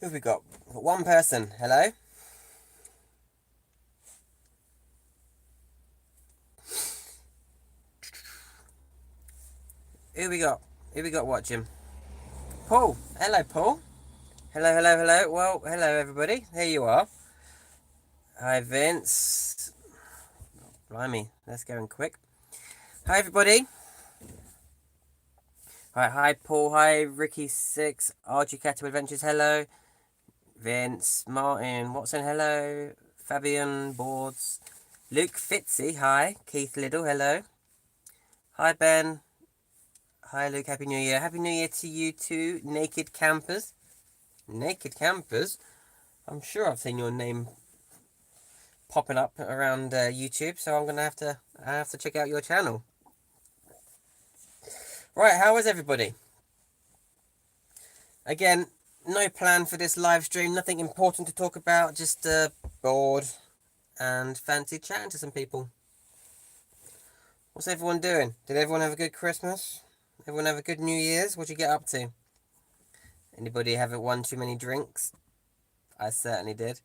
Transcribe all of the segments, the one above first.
Who have we got? One person. Hello? Who we got? Who we got watching? Paul. Hello, Paul. Hello, hello, hello. Well, hello, everybody. Here you are. Hi, Vince. Blimey, that's going quick. Hi, everybody. Hi, Paul. Hi, Ricky6. RG Cato Adventures. Hello. Vince. Martin. Watson. Hello. Fabian. Boards. Luke Fitzy. Hi. Keith Liddle. Hello. Hi, Ben. Hi, Luke. Happy New Year. Happy New Year to you too, Naked Campers. Naked Campers? I'm sure I've seen your name popping up around YouTube, so I'm gonna have to check out your channel. Right, how is everybody? Again, no plan for this live stream. Nothing important to talk about. Just bored and fancy chatting to some people. What's everyone doing? Did everyone have a good Christmas? Everyone have a good New Year's? What'd you get up to? Anybody have one too many drinks? I certainly did.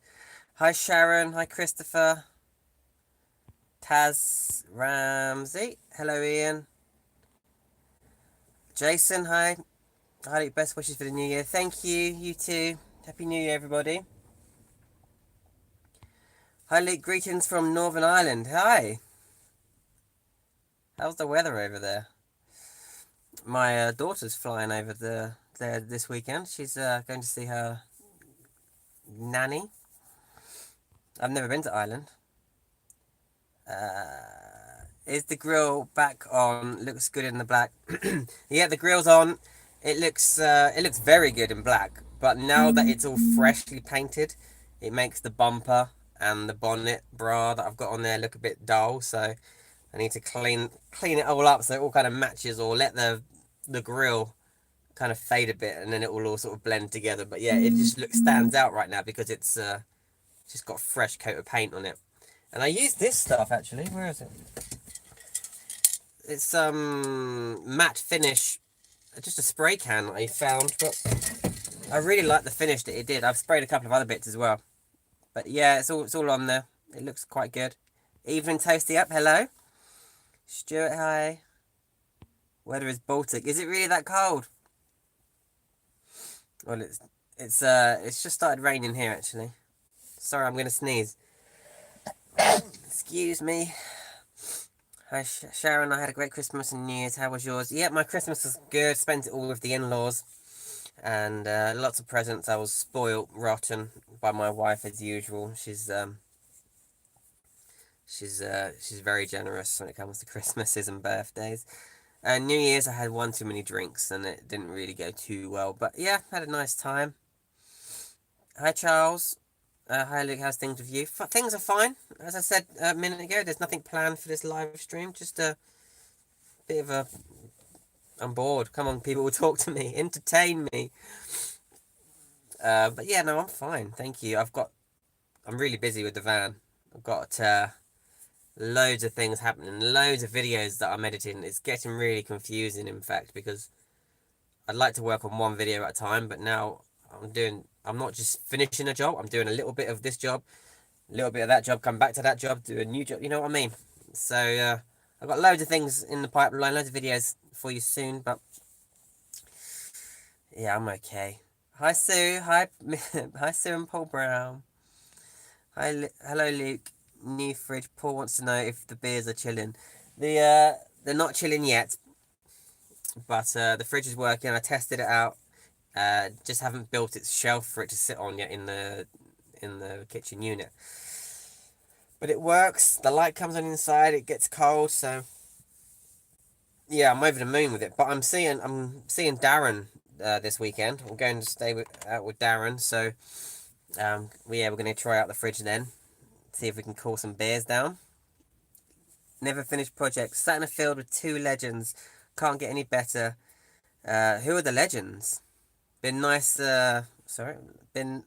Hi Sharon. Hi Christopher. Taz Ramsey. Hello Ian. Jason. Hi. Hi. Best wishes for the new year. Thank you. You too. Happy New Year, everybody. Hi Luke. Greetings from Northern Ireland. Hi. How's the weather over there? My daughter's flying over there this weekend. She's going to see her nanny. I've never been to Ireland. Is the grill back on? Looks good in the black. Yeah, the grill's on. It looks very good in black. But now that it's all freshly painted, it makes the bumper and the bonnet bra that I've got on there look a bit dull. So I need to clean it all up so it all kind of matches, or let the grill kind of fade a bit, and then it will all sort of blend together. But yeah, it just stands out right now because it's just got a fresh coat of paint on it. And I used this stuff actually. Where is it? It's matte finish, just a spray can I found, but I really like the finish that it did. I've sprayed a couple of other bits as well, but yeah, it's all on there. It looks quite good. Evening Toasty up. Hello, Stuart. Hi. Weather is Baltic. Is it really that cold? Well, it's just started raining here actually. Sorry, I'm gonna sneeze. Excuse me. Hi Sharon, I had a great Christmas and New Year's. How was yours? Yeah, my Christmas was good. Spent it all with the in-laws, and lots of presents. I was spoilt rotten by my wife as usual. She's very generous when it comes to Christmases and birthdays. And New Year's, I had one too many drinks, and it didn't really go too well. But yeah, had a nice time. Hi Charles. Hi Luke. How's things with you? Things are fine. As I said a minute ago, there's nothing planned for this live stream. Just a bit of a. I'm bored. Come on, people, talk to me, entertain me. But yeah, no, I'm fine. Thank you. I'm really busy with the van. I've got loads of things happening, loads of videos that I'm editing. It's getting really confusing, in fact, because I'd like to work on one video at a time, but now I'm not just finishing a job, I'm doing a little bit of this job, a little bit of that job, come back to that job, do a new job, you know what I mean? So, I've got loads of things in the pipeline, loads of videos for you soon, but yeah, I'm okay. Hi, Sue. Hi, hi, Sue and Paul Brown. Hello, Luke. New fridge. Paul wants to know if the beers are chilling. They're not chilling yet, but the fridge is working. I tested it out. Just haven't built its shelf for it to sit on yet in the kitchen unit. But it works. The light comes on inside. It gets cold, so yeah, I'm over the moon with it. But I'm seeing Darren this weekend. I'm going to stay out with Darren, so we're going to try out the fridge then. See if we can cool some beers down. Never finished project. Sat in a field with two legends. Can't get any better. Who are the legends? Been nice. Sorry. Been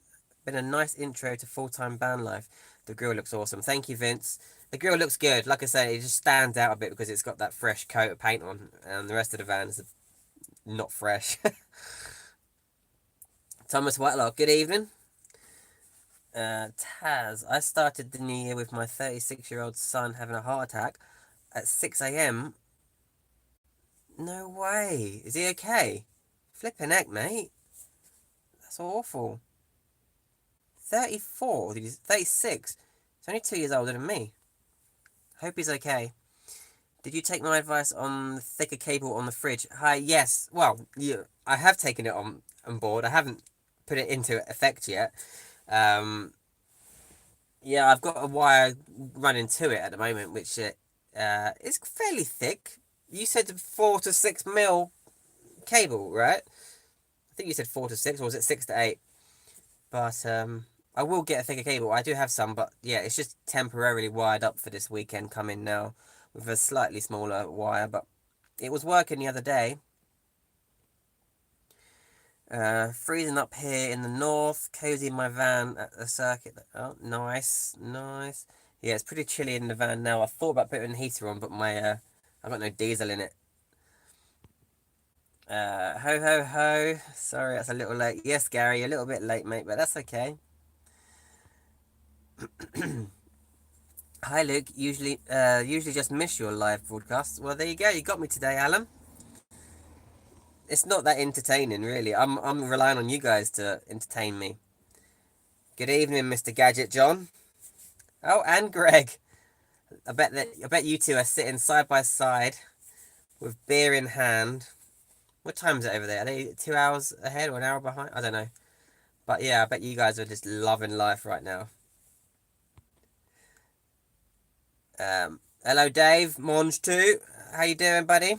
a nice intro to full-time band life. The grill looks awesome. Thank you, Vince. The grill looks good. Like I say, it just stands out a bit because it's got that fresh coat of paint on, and the rest of the van is not fresh. Thomas Whitelock, good evening. Taz, I started the new year with my 36-year-old son having a heart attack at 6 a.m. No way. Is he okay? Flippin' heck, mate. That's awful. 34? 36? He's only 2 years older than me. Hope he's okay. Did you take my advice on the thicker cable on the fridge? Hi, yes. Well, I have taken it on board. I haven't put it into effect yet. Yeah, I've got a wire running to it at the moment, which is fairly thick. You said 4 to 6 mil cable, right? I think you said 4 to 6, or was it 6 to 8? But I will get a thicker cable. I do have some, but yeah, it's just temporarily wired up for this weekend coming now with a slightly smaller wire, but it was working the other day. Freezing up here in the north, cozy in my van at the circuit. Oh, nice, nice. Yeah, it's pretty chilly in the van now. I thought about putting the heater on, but I've got no diesel in it. Ho ho ho. Sorry, that's a little late. Yes, Gary, a little bit late, mate, but that's okay. Hi, Luke. Usually just miss your live broadcasts. Well, there you go. You got me today, Alan. It's not that entertaining, really. I'm relying on you guys to entertain me. Good evening, Mr. Gadget John. Oh, and Greg. I bet you two are sitting side by side with beer in hand. What time is it over there? Are they 2 hours ahead or an hour behind? I don't know. But yeah, I bet you guys are just loving life right now. Hello, Dave. Monge too. How you doing, buddy?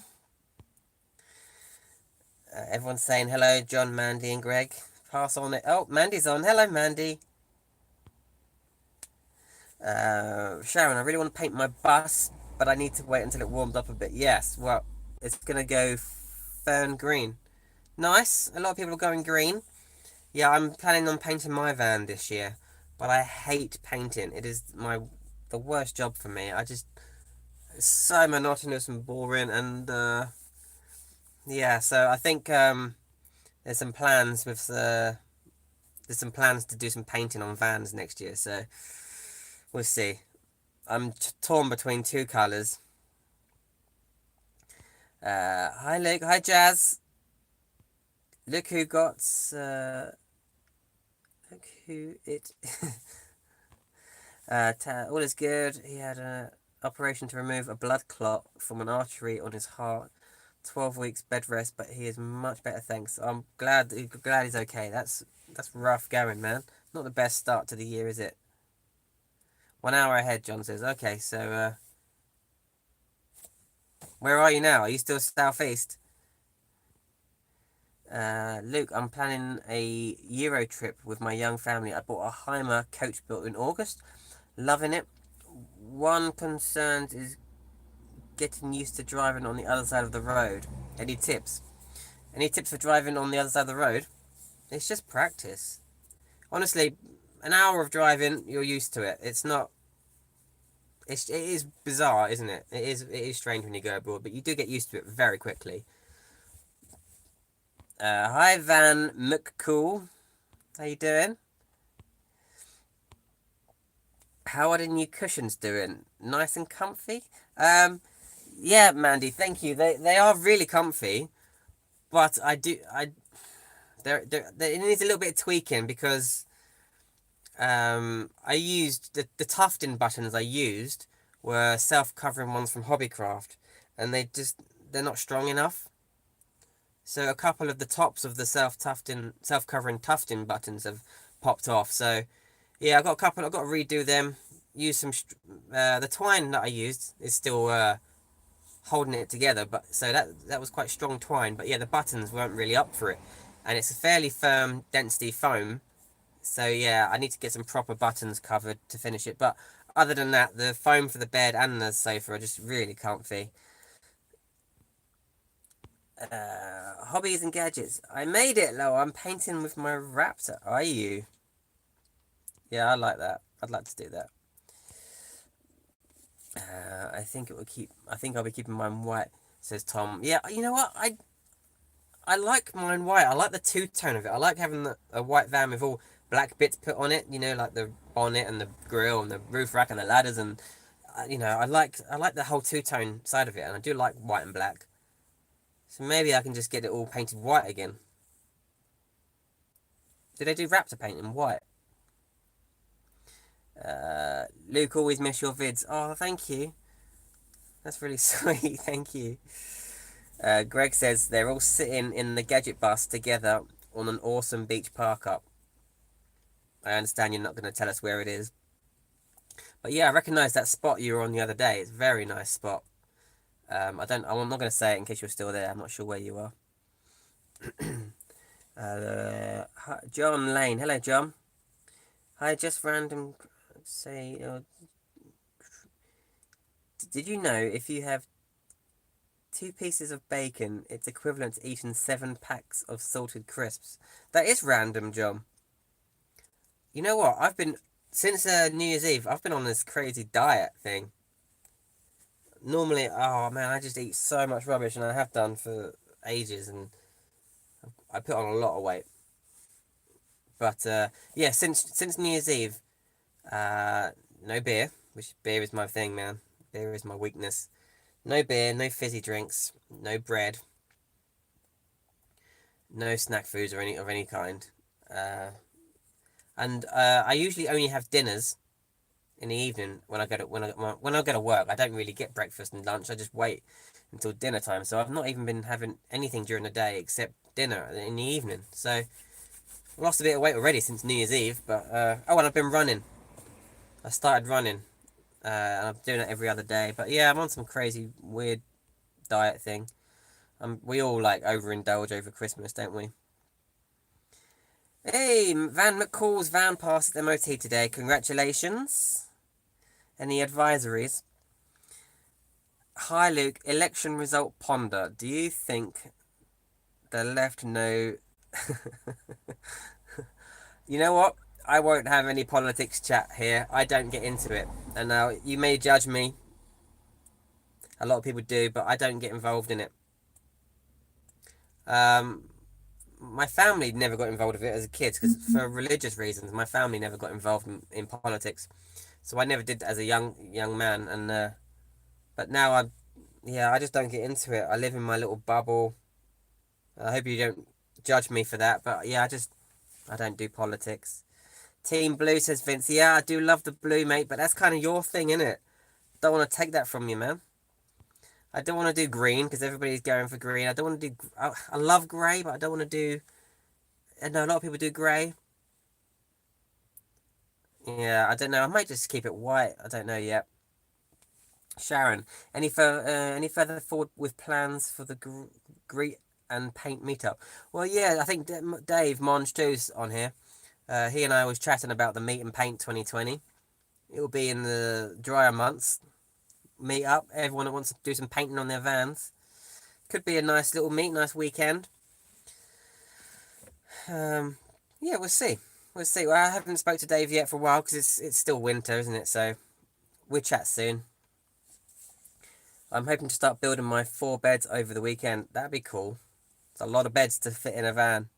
Everyone's saying hello, John, Mandy, and Greg. Pass on it. Oh, Mandy's on. Hello, Mandy. Sharon, I really want to paint my bus, but I need to wait until it warmed up a bit. Yes, well, it's gonna go fern green. Nice. A lot of people are going green. Yeah, I'm planning on painting my van this year, but I hate painting. It is the worst job for me. It's so monotonous and boring, and yeah. So I think there's some plans to do some painting on vans next year. So we'll see. I'm torn between two colours. Hi Luke, hi Jazz. Look who got. Look who it. All is good. He had an operation to remove a blood clot from an artery on his heart. 12 weeks bed rest, but he is much better, thanks. I'm glad he's okay. That's rough going, man. Not the best start to the year, is it? 1 hour ahead, John says. Okay, so where are you now? Are you still southeast? Luke, I'm planning a Euro trip with my young family. I bought a Heimer coach built in August. Loving it. One concern is getting used to driving on the other side of the road. Any tips? Any tips for driving on the other side of the road? It's just practice. Honestly, an hour of driving, you're used to it. It's not. It is bizarre, isn't it? It is strange when you go abroad, but you do get used to it very quickly. Hi Van McCool. How you doing? How are the new cushions doing? Nice and comfy? Yeah, Mandy, thank you. They are really comfy, but it needs a little bit of tweaking because I used the tufting buttons I used were self-covering ones from Hobbycraft, and they're not strong enough. So a couple of the tops of the self-covering tufting buttons have popped off. So yeah, I've got to redo them. Use some the twine that I used is still holding it together, but so that was quite strong twine. But yeah, the buttons weren't really up for it, and it's a fairly firm density foam. So yeah, I need to get some proper buttons covered to finish it. But other than that, the foam for the bed and the sofa are just really comfy. Hobbies and gadgets. I made it, Lo. I'm painting with my Raptor. Are you? Yeah, I like that. I'd like to do that. I think I'll be keeping mine white. Says Tom. Yeah, you know what? I like mine white. I like the two-tone of it. I like having a white van with all black bits put on it, you know, like the bonnet and the grille and the roof rack and the ladders, and you know, I like the whole two-tone side of it, and I do like white and black. So maybe I can just get it all painted white again. Do they do Raptor paint in white? Luke, always miss your vids. Oh, thank you. That's really sweet. Thank you. Greg says they're all sitting in the gadget bus together on an awesome beach park up. I understand you're not going to tell us where it is. But yeah, I recognise that spot you were on the other day. It's a very nice spot. I'm not going to say it in case you're still there. I'm not sure where you are. John Lane. Hello, John. Hi, just random. Say, did you know if you have 2 pieces of bacon, it's equivalent to eating 7 packs of salted crisps? That is random, John. You know what? Since New Year's Eve, I've been on this crazy diet thing. Normally, oh man, I just eat so much rubbish, and I have done for ages, and I put on a lot of weight. But yeah, since New Year's Eve, no beer, which beer is my thing, man. Beer is my weakness. No beer, no fizzy drinks, no bread, no snack foods or any kind. And I usually only have dinners in the evening when I go to work. I don't really get breakfast and lunch. I just wait until dinner time. So I've not even been having anything during the day except dinner in the evening. So I lost a bit of weight already since New Year's Eve. But and I've been running. I started running. And I'm doing it every other day. But yeah, I'm on some crazy weird diet thing. We all like overindulge over Christmas, don't we? Hey, Van McCall's van passed at MOT today. Congratulations. Any advisories? Hi, Luke. Election result ponder. Do you think the left know... You know what? I won't have any politics chat here. I don't get into it. And now, you may judge me. A lot of people do, but I don't get involved in it. My family never got involved with it as a kid because for religious reasons, my family never got involved in politics, so I never did as a young man. And but now I just don't get into it. I live in my little bubble. I hope you don't judge me for that, but yeah, I don't do politics. Team Blue, says Vince. Yeah, I do love the blue, mate, but that's kind of your thing, innit? Don't want to take that from you, man. I don't want to do green because everybody's going for green. I don't want to do. I love grey, but I don't want to do. I know a lot of people do grey. Yeah, I don't know. I might just keep it white. I don't know yet. Sharon, any further forward with plans for the greet and paint meetup? Well, yeah, I think Dave Monge too's on here. He and I was chatting about the Meet and Paint 2020. It will be in the drier months. Meet up. Everyone that wants to do some painting on their vans. Could be a nice little meet, nice weekend. Yeah, we'll see. We'll see. Well, I haven't spoke to Dave yet for a while because it's still winter, isn't it? So we'll chat soon. I'm hoping to start building my 4 beds over the weekend. That'd be cool. It's a lot of beds to fit in a van.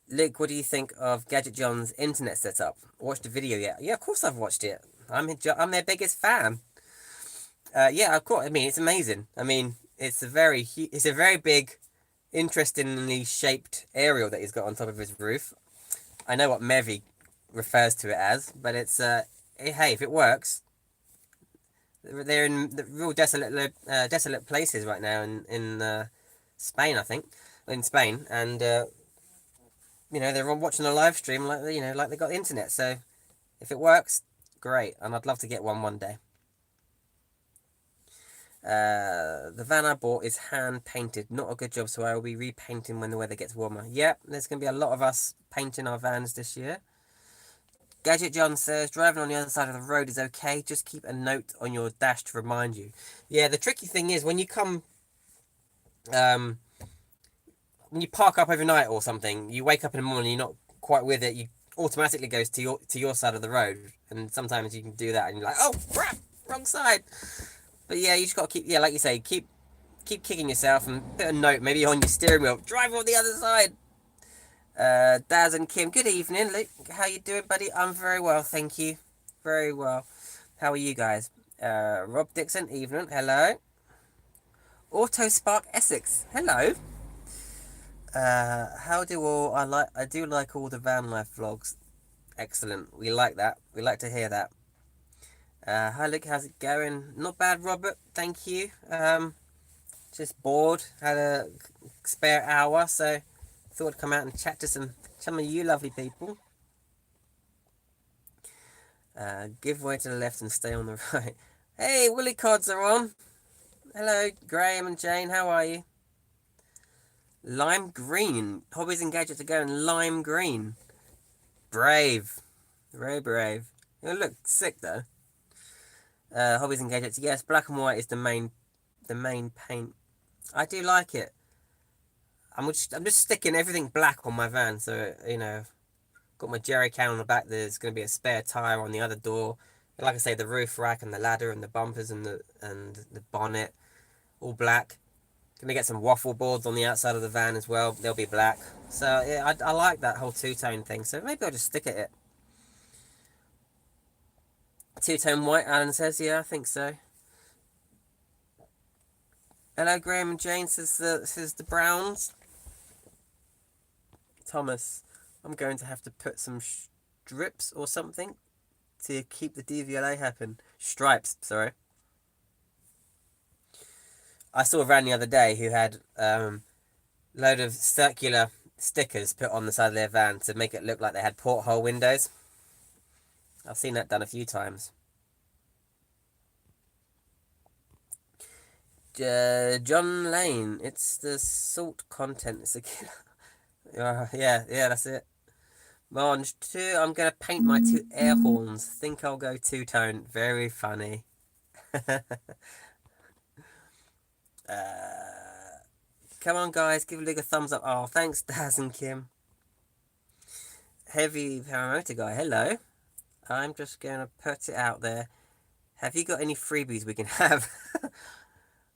Luke, what do you think of Gadget John's internet setup? Watched the video yet? Yeah, of course I've watched it. I'm their biggest fan. Yeah, of course. I mean, it's amazing. I mean, it's a very big, interestingly shaped aerial that he's got on top of his roof. I know what Mevi refers to it as, but it's hey, if it works. They're in the real desolate places right now in Spain, I think, in Spain, and they're watching a live stream like like they got the internet. So if it works, great, and I'd love to get one day. The van I bought is hand painted, not a good job, so I will be repainting when the weather gets warmer. Yep, there's gonna be a lot of us painting our vans this year. Gadget John says, driving on the other side of the road is okay. Just keep a note on your dash to remind you. Yeah, the tricky thing is when you come, when you park up overnight or something, you wake up in the morning, you're not quite with it. You automatically goes to your side of the road, and sometimes you can do that, and you're like, oh crap, wrong side. But yeah, you just got to keep, like you say, keep keep kicking yourself and put a note maybe on your steering wheel. Drive on the other side. Daz and Kim, good evening. Luke, how you doing, buddy? I'm very well, thank you. Very well. How are you guys? Rob Dixon, evening. Hello. Auto Spark Essex. Hello. How do all I do like all the van life vlogs. Excellent. We like that. We like to hear that. Hi Luke, how's it going? Not bad, Robert. Thank you. Just bored. Had a spare hour, so thought I'd come out and chat to some of you lovely people. Give way to the left and stay on the right. Hey, Willy Cods are on. Hello, Graham and Jane. How are you? Lime green. Hobbies and gadgets are going lime green. Brave. Very brave. You look sick though. Hobbies and gadgets. Yes, black and white is the main paint. I do like it. I'm just sticking everything black on my van, so you know, got my jerry can on the back. There's going to be a spare tire on the other door. Like I say, the roof rack and the ladder and the bumpers and the bonnet, all black. Gonna get some waffle boards on the outside of the van as well. They'll be black. So yeah, I like that whole two-tone thing. So maybe I'll just stick at it. Two-tone white, Alan says. Yeah, I think so. Hello, Graham and Jane, says the Browns. Thomas, I'm going to have to put some strips or something to keep the DVLA happen. Stripes, sorry. I saw a van the other day who had load of circular stickers put on the side of their van to make it look like they had porthole windows. I've seen that done a few times. John Lane, it's the salt content. It's a killer. Yeah, that's it. Monge 2, I'm going to paint my 2 air horns. Think I'll go two-tone. Very funny. Come on, guys, give Luke a thumbs up. Oh, thanks, Daz and Kim. Heavy Paramotor Guy, hello. I'm just going to put it out there. Have you got any freebies we can have?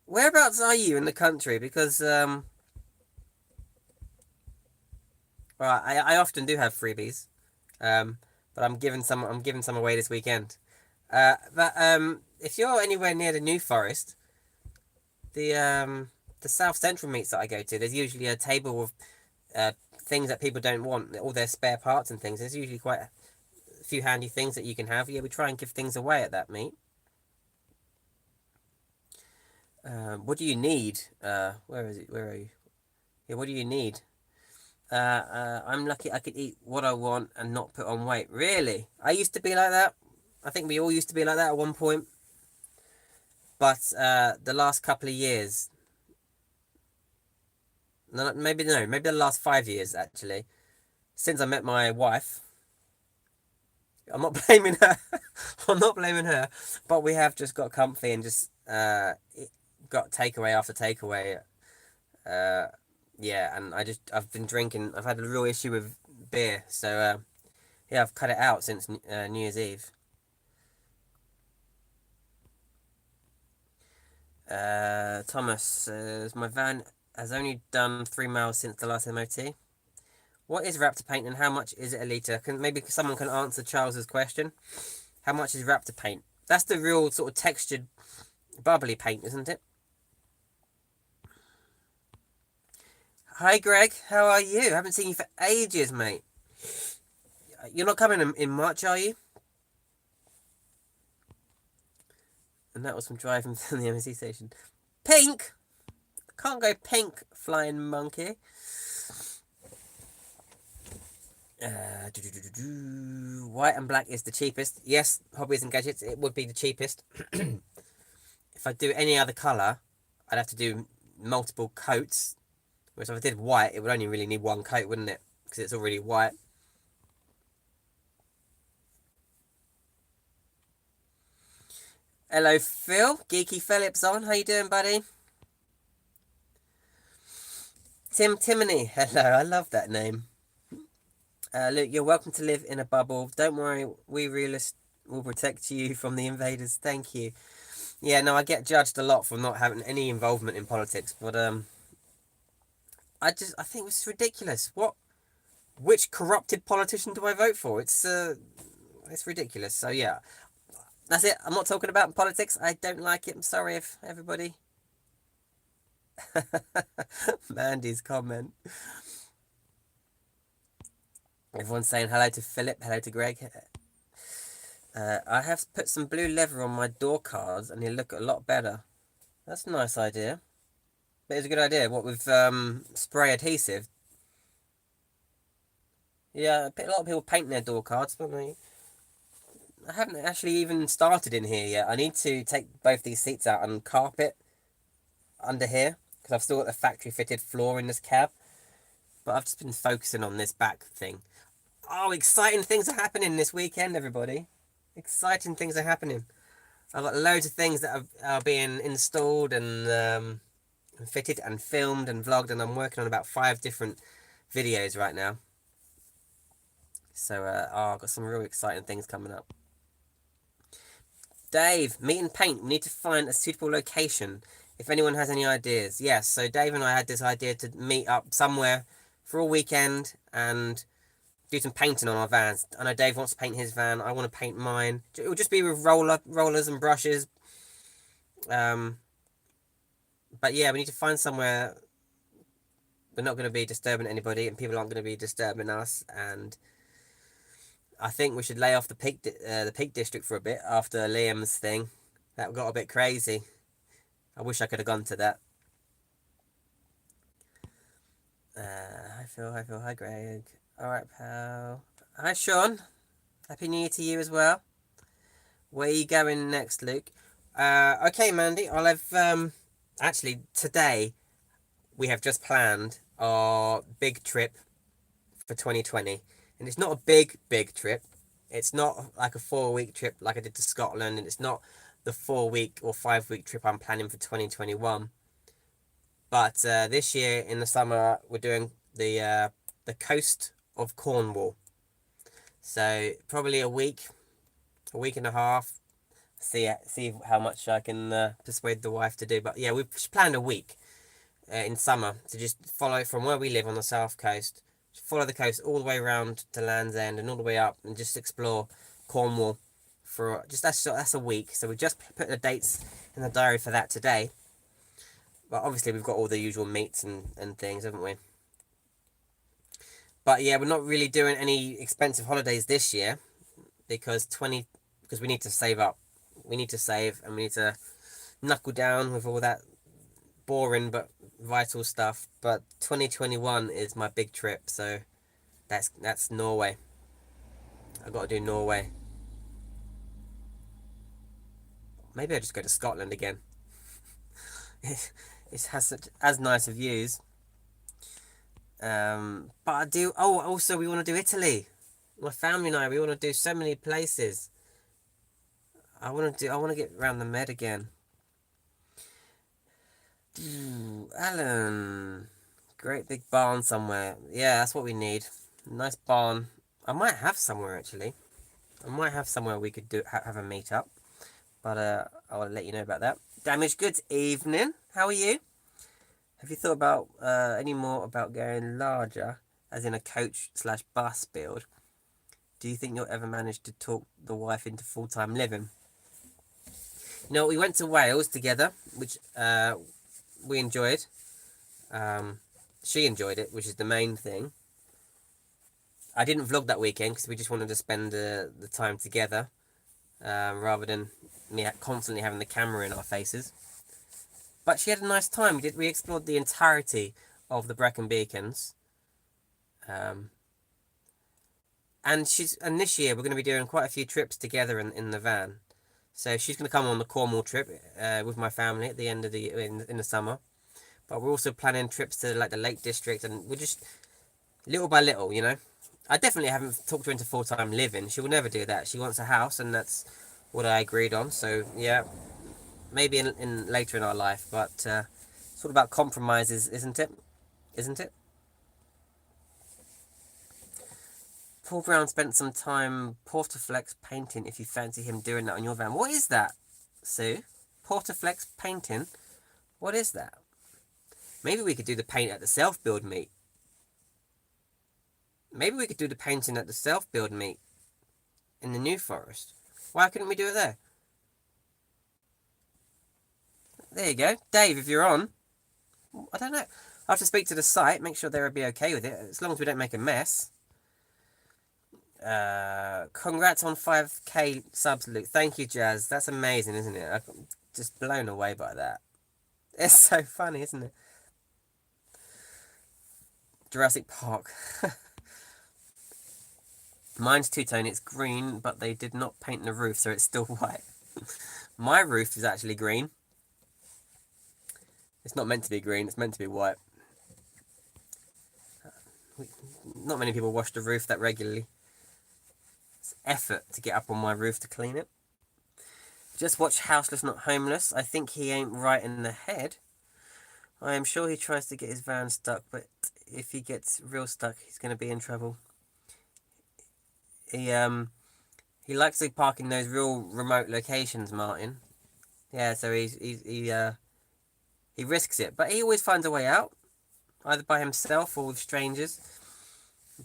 Whereabouts are you in the country? Because, well, I often do have freebies. But I'm giving some away this weekend. But if you're anywhere near the New Forest, the South Central meets that I go to, there's usually a table of things that people don't want, all their spare parts and things. There's usually quite a few handy things that you can have. Yeah, we try and give things away at that meet. What do you need? Where is it? Where are you? Yeah, what do you need? I'm lucky I could eat what I want and not put on weight. Really? I used to be like that. I think we all used to be like that at one point. But the last couple of years, maybe the last 5 years actually, since I met my wife, I'm not blaming her. I'm not blaming her, but we have just got comfy and just got takeaway after takeaway. Yeah, and I've been drinking. I've had a real issue with beer, so yeah, I've cut it out since New Year's Eve. Thomas says my van has only done 3 miles since the last MOT. What is Raptor paint and how much is it a litre? Maybe someone can answer Charles's question. How much is Raptor paint? That's the real sort of textured, bubbly paint, isn't it? Hi, Greg. How are you? I haven't seen you for ages, mate. You're not coming in March, are you? And that was from driving from the MSC station. Pink! Can't go pink, flying monkey. White and black is the cheapest. Yes, Hobbies and Gadgets, it would be the cheapest. If I do any other colour, I'd have to do multiple coats. Whereas if I did white, it would only really need one coat, wouldn't it? Because it's already white. Hello, Phil. Geeky Phillips on. How you doing, buddy? Timony. Hello, I love that name. Luke, you're welcome to live in a bubble. Don't worry, we realists will protect you from the invaders. Thank you. Yeah, no, I get judged a lot for not having any involvement in politics, but I think it's ridiculous. Which corrupted politician do I vote for? It's ridiculous. So yeah, that's it. I'm not talking about politics. I don't like it. I'm sorry if everybody. Mandy's comment. Everyone's saying hello to Philip, hello to Greg. I have put some blue leather on my door cards and they look a lot better. That's a nice idea. But it's a good idea. What with spray adhesive? Yeah, a lot of people paint their door cards, don't they? I haven't actually even started in here yet. I need to take both these seats out and carpet under here because I've still got the factory fitted floor in this cab. But I've just been focusing on this back thing. Oh, exciting things are happening this weekend, everybody. Exciting things are happening. I've got loads of things that are being installed and fitted and filmed and vlogged, and I'm working on about 5 different videos right now. So, I've got some real exciting things coming up. Dave, meet and paint. We need to find a suitable location. If anyone has any ideas. Yes, so Dave and I had this idea to meet up somewhere for a weekend and do some painting on our vans. I know Dave wants to paint his van. I want to paint mine. It will just be with rollers and brushes. But yeah, we need to find somewhere we're not going to be disturbing anybody and people aren't going to be disturbing us. And I think we should lay off the Peak District for a bit after Liam's thing. That got a bit crazy. I wish I could have gone to that. Hi Phil, hi Greg. Alright, pal. Hi Sean. Happy New Year to you as well. Where are you going next, Luke? Okay, Mandy, I'll have, actually, today, we have just planned our big trip for 2020. And it's not a big trip. It's not like a 4-week trip like I did to Scotland, and it's not the 4-week or 5-week trip I'm planning for 2021. But this year in the summer, we're doing the coast of Cornwall. So probably a week and a half. See how much I can persuade the wife to do. But yeah, we've planned a week in summer to just follow from where we live on the south coast. Follow the coast all the way around to Land's End and all the way up and just explore Cornwall for just that's a week. So we just put the dates in the diary for that today. But obviously we've got all the usual meets and things, haven't we? But yeah, we're not really doing any expensive holidays this year because we need to save up. We need to save and we need to knuckle down with all that boring but vital stuff. But 2021 is my big trip, so that's Norway. I got to do Norway. Maybe I just go to Scotland again. It has such as nice views. But I do. Oh, also we want to do Italy. My family and I, we want to do so many places. I want to get around the Med again. Ooh, Alan, great big barn somewhere. Yeah, that's what we need. Nice barn. I might have somewhere actually. I might have somewhere we could have a meet up. But I'll let you know about that. Damaged goods evening. How are you? Have you thought about any more about going larger, as in a coach/bus build? Do you think you'll ever manage to talk the wife into full-time living? No, we went to Wales together, which we enjoyed. She enjoyed it, which is the main thing. I didn't vlog that weekend because we just wanted to spend the time together, rather than me constantly having the camera in our faces. But she had a nice time. We explored the entirety of the Brecon Beacons. And this year we're going to be doing quite a few trips together in the van. So she's going to come on the Cornwall trip with my family at the end of in the summer. But we're also planning trips to like the Lake District, and we're just little by little, you know. I definitely haven't talked her into full-time living. She will never do that. She wants a house, and that's what I agreed on. So yeah, maybe in later in our life, but it's all about compromises, isn't it? Isn't it? Paul Brown spent some time Portaflex painting if you fancy him doing that on your van. What is that, Sue? Portaflex painting. What is that? Maybe we could do the paint at the self-build meet. Maybe we could do the painting at the self-build meet in the New Forest. Why couldn't we do it there? There you go. Dave, if you're on, I don't know. I'll have to speak to the site, make sure they'll be okay with it, as long as we don't make a mess. Congrats on 5k subs, Luke. Thank you, Jazz. That's amazing, isn't it? I'm just blown away by that. It's so funny, isn't it? Jurassic Park. Mine's two-tone. It's green, but they did not paint the roof, so it's still white. My roof is actually green. It's not meant to be green. It's meant to be white. Not many people wash the roof that regularly. It's effort to get up on my roof to clean it. Just watch Houseless Not Homeless. I think he ain't right in the head. I am sure he tries to get his van stuck, but if he gets real stuck, he's going to be in trouble. He likes to park in those real remote locations, Martin. Yeah, so he risks it, but he always finds a way out, either by himself or with strangers.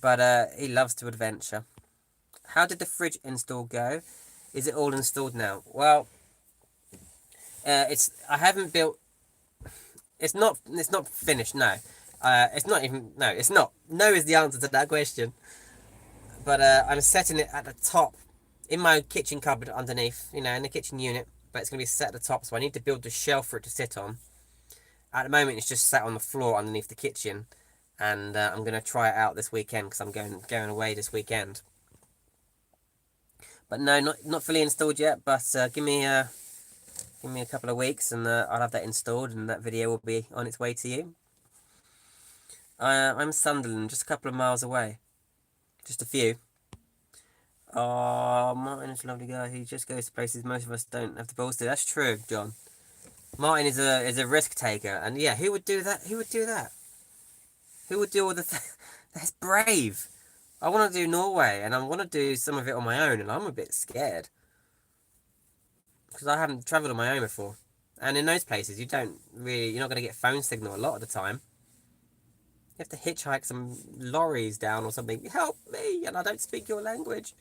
But he loves to adventure. How did the fridge install go? Is it all installed now? Well, I haven't built. It's not finished. No, it's not even. No, it's not. No is the answer to that question. But I'm setting it at the top, in my kitchen cupboard underneath, in the kitchen unit. But it's going to be set at the top, so I need to build the shelf for it to sit on. At the moment, it's just sat on the floor underneath the kitchen, and I'm going to try it out this weekend because I'm going away this weekend. But no, not fully installed yet. But give me a couple of weeks, and I'll have that installed, and that video will be on its way to you. I'm Sunderland, just a couple of miles away. Just a few. Oh, Martin is a lovely guy. He just goes to places most of us don't have the balls to. That's true, John. Martin is a risk taker, and yeah, who would do that? Who would do that? Who would do all the? That's brave. I want to do Norway, and I want to do some of it on my own, and I'm a bit scared because I haven't travelled on my own before, and in those places you're not going to get phone signal a lot of the time. You have to hitchhike some lorries down or something. Help me, and I don't speak your language.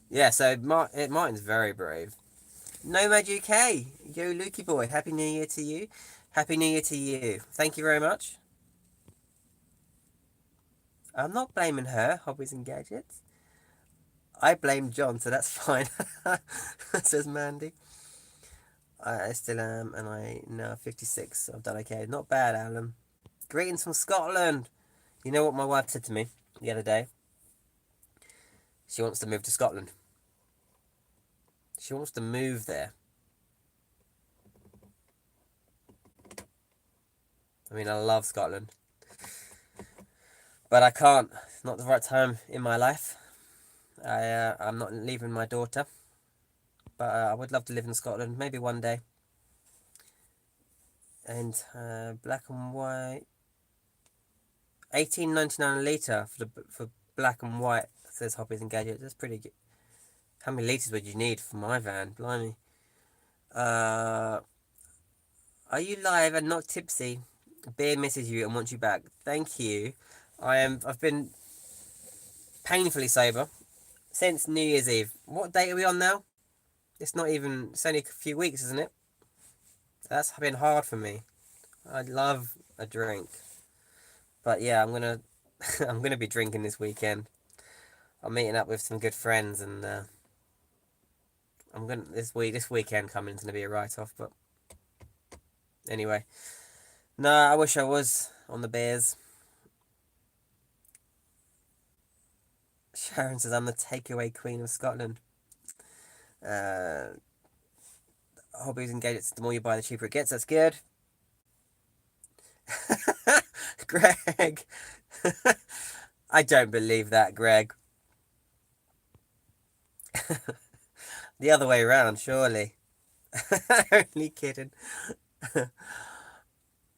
Yeah, so Martin's very brave. Nomad UK, yo Lukey boy, Happy New Year to you. Happy New Year to you. Thank you very much. I'm not blaming her, Hobbies and Gadgets. I blame John, so that's fine. Says Mandy. I still am, and I now 56, so I've done okay. Not bad, Alan. Greetings from Scotland. You know what my wife said to me the other day? She wants to move to Scotland. She wants to move there. I mean, I love Scotland. But I can't. It's not the right time in my life. I'm not leaving my daughter. But I would love to live in Scotland, maybe one day. And black and white. 18.99 a litre for black and white, says Hobbies and Gadgets. That's pretty good. How many litres would you need for my van? Blimey. Are you live and not tipsy? Beer misses you and wants you back. Thank you. I've been painfully sober since New Year's Eve. What date are we on now? It's only a few weeks, isn't it? That's been hard for me. I love a drink. But yeah, I'm gonna be drinking this weekend. I'm meeting up with some good friends, and this weekend coming is gonna be a write-off. But anyway, no, I wish I was on the beers. Sharon says I'm the takeaway queen of Scotland. Hobbies and Gadgets. The more you buy, the cheaper it gets. That's good. Greg. I don't believe that, Greg. The other way around, surely. Only kidding.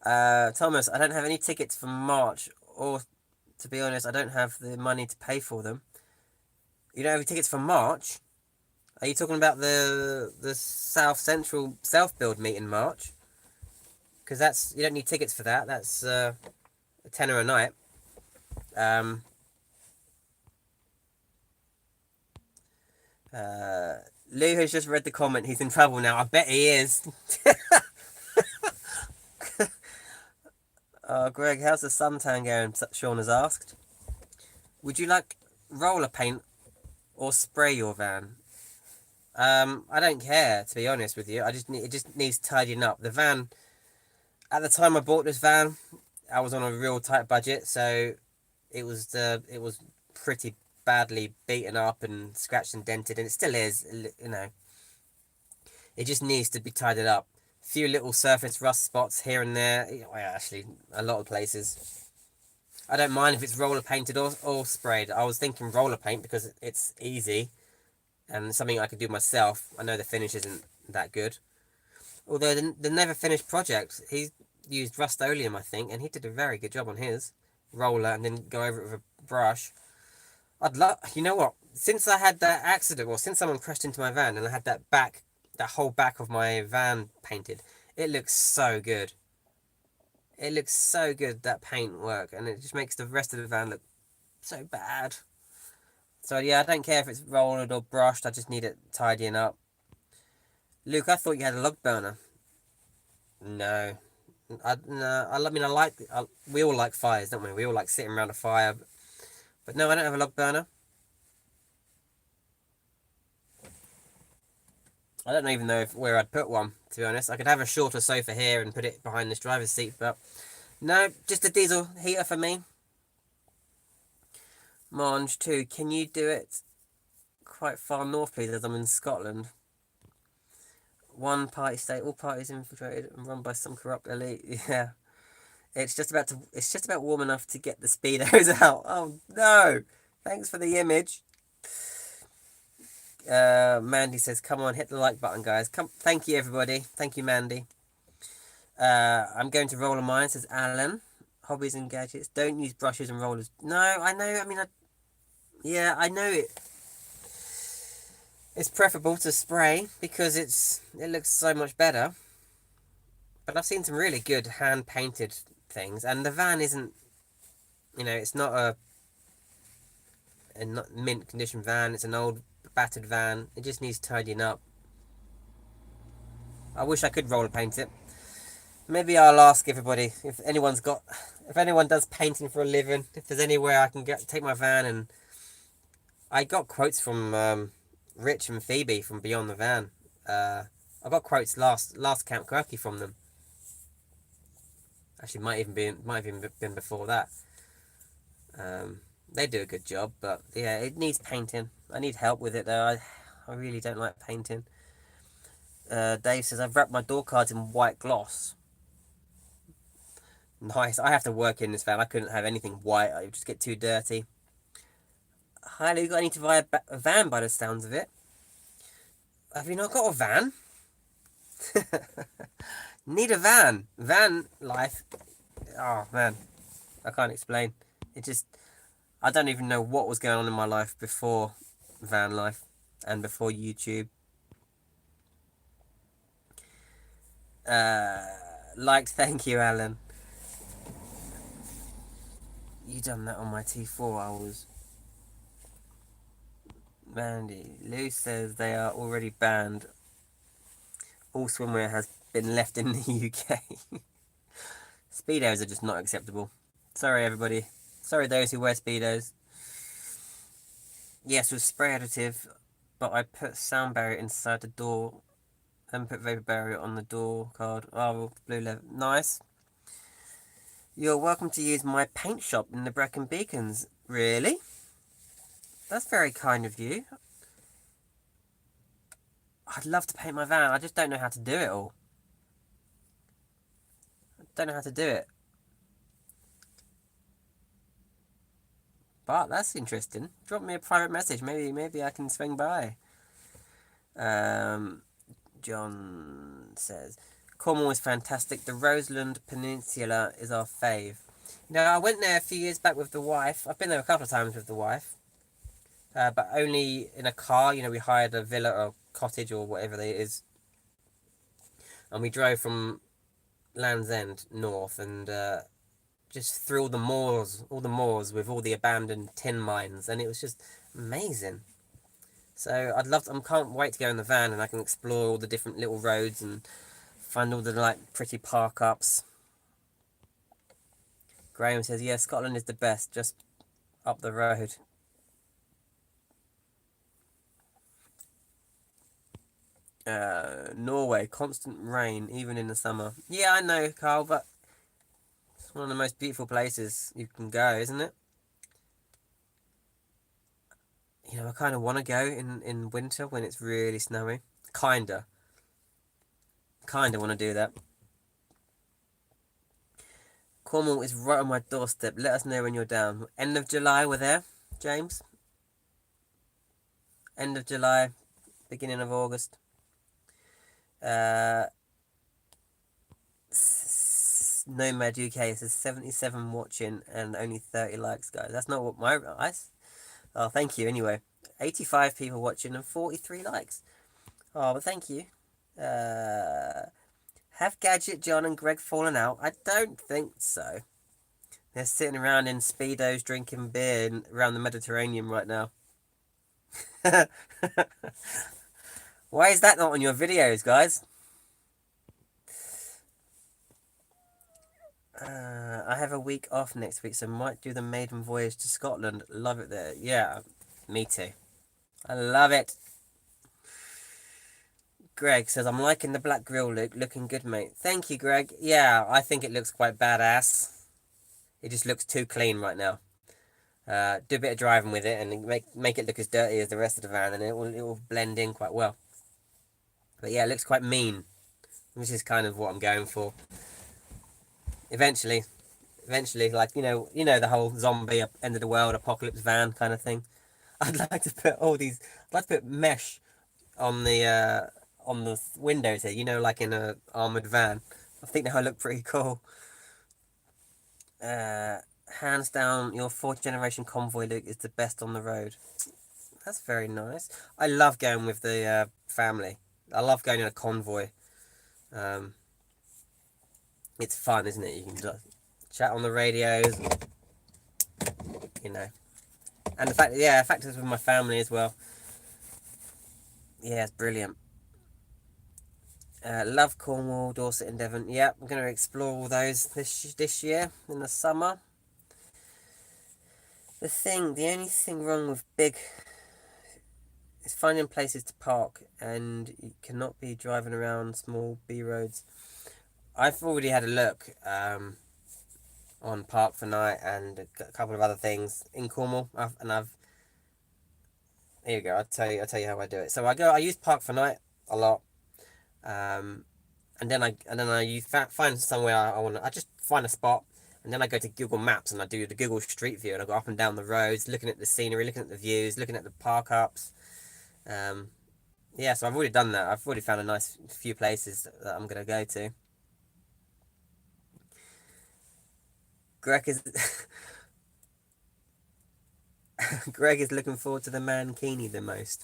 Thomas, I don't have any tickets for March, or to be honest, I don't have the money to pay for them. You don't have any tickets for March? Are you talking about the South Central self-build meet in March? Because that's, you don't need tickets for that. That's a tenner a night. Lou has just read the comment. He's in trouble now. I bet he is. Oh, Greg, how's the suntan going? Sean has asked. Would you like roller paint or spray your van? I don't care, to be honest with you. It just needs tidying up. The van, at the time I bought this van, I was on a real tight budget, so it was pretty badly beaten up and scratched and dented, and it still is. You know, it just needs to be tidied up. A few little surface rust spots here and there. Well, actually, a lot of places. I don't mind if it's roller painted or sprayed. I was thinking roller paint because it's easy and something I could do myself. I know the finish isn't that good. Although the Never Finished project, he used Rust-Oleum, I think, and he did a very good job on his roller and then go over it with a brush. You know what? Since I had that accident, or since someone crashed into my van and I had that whole back of my van painted, it looks so good. It looks so good, that paint work, and it just makes the rest of the van look so bad. So yeah, I don't care if it's rolled or brushed, I just need it tidying up. Luke, I thought you had a log burner. No. We all like fires, don't we? We all like sitting around a fire. But no, I don't have a log burner. I don't even know where I'd put one, to be honest. I could have a shorter sofa here and put it behind this driver's seat, but no, just a diesel heater for me. Monge, too, can you do it quite far north, please, as I'm in Scotland? One party state, all parties infiltrated and run by some corrupt elite. Yeah. It's just about warm enough to get the speedos out. Oh no! Thanks for the image. Mandy says, "Come on, hit the like button, guys." Thank you, everybody. Thank you, Mandy. I'm going to roller mine, says Alan. Hobbies and gadgets. Don't use brushes and rollers. No, I know. I mean, I know it. It's preferable to spray because it looks so much better. But I've seen some really good hand painted things, and the van isn't. It's not a not mint condition van. It's an old battered van. It just needs tidying up. I wish I could roller paint it. Maybe I'll ask everybody if anyone does painting for a living, if there's anywhere I can take my van. And I got quotes from Rich and Phoebe from Beyond the Van. I got quotes last Camp Quirky from them. Actually, might have even been before that. They do a good job, but yeah, it needs painting. I need help with it though. I really don't like painting. Dave says, I've wrapped my door cards in white gloss. Nice. I have to work in this van. I couldn't have anything white. I would just get too dirty. Hi, Luke. I need to buy a van by the sounds of it. Have you not got a van? Need a van. Van life. Oh, man. I can't explain. I don't even know what was going on in my life before van life and before YouTube. Thank you, Alan. You done that on my T4. I was. Mandy. Lou says they are already banned. All swimwear has been left in the UK. Speedos are just not acceptable. Sorry, everybody. Sorry, those who wear Speedos. Yes, with spray additive, but I put sound barrier inside the door, then put vapor barrier on the door card. Oh, blue leather. Nice. You're welcome to use my paint shop in the Brecon Beacons. Really? That's very kind of you. I'd love to paint my van. I just don't know how to do it all. I don't know how to do it. But that's interesting. Drop me a private message. Maybe I can swing by. John says, Cornwall is fantastic. The Roseland Peninsula is our fave. I went there a few years back with the wife. I've been there a couple of times with the wife. but only in a car. We hired a villa or cottage or whatever it is, and we drove from Land's End north and just through all the moors with all the abandoned tin mines, and it was just amazing. So I can't wait to go in the van and I can explore all the different little roads and find all the pretty park ups. Graham says, yeah, Scotland is the best, just up the road. Norway, constant rain, even in the summer. Yeah, I know, Carl, but it's one of the most beautiful places you can go, isn't it? I kind of want to go in winter when it's really snowy. Kinda want to do that. Cornwall is right on my doorstep. Let us know when you're down. End of July, we're there, James. End of July, beginning of August. Nomad UK says 77 watching and only 30 likes, guys. That's not what my eyes. Oh, thank you. Anyway, 85 people watching and 43 likes. Oh, but thank you. Have Gadget, John, and Greg fallen out? I don't think so. They're sitting around in speedos drinking beer around the Mediterranean right now. Why is that not on your videos, guys? I have a week off next week, so might do the maiden voyage to Scotland. Love it there. Yeah, me too. I love it. Greg says, I'm liking the black grill look. Looking good, mate. Thank you, Greg. Yeah, I think it looks quite badass. It just looks too clean right now. Do a bit of driving with it and make it look as dirty as the rest of the van, and it will blend in quite well. But yeah, it looks quite mean, which is kind of what I'm going for. Eventually, like the whole zombie end of the world apocalypse van kind of thing. I'd like to put mesh on the windows here. Like in a armored van. I think that would look pretty cool. Hands down, your fourth generation convoy look is the best on the road. That's very nice. I love going with the family. I love going in a convoy. It's fun, isn't it? You can just chat on the radios, and the fact it's with my family as well. Yeah, it's brilliant. Love Cornwall, Dorset, and Devon. Yeah, I'm going to explore all those this year in the summer. The only thing wrong with big is finding places to park, and you cannot be driving around small B roads. I've already had a look on Park for Night and a couple of other things in Cornwall, here you go. I'll tell you how I do it. So I use Park for Night a lot, and then I find somewhere I want to. I just find a spot, and then I go to Google Maps and I do the Google Street View, and I go up and down the roads, looking at the scenery, looking at the views, looking at the park ups. Yeah, so I've already done that. I've already found a nice few places that I'm gonna go to. Greg is Greg is looking forward to the mankini the most.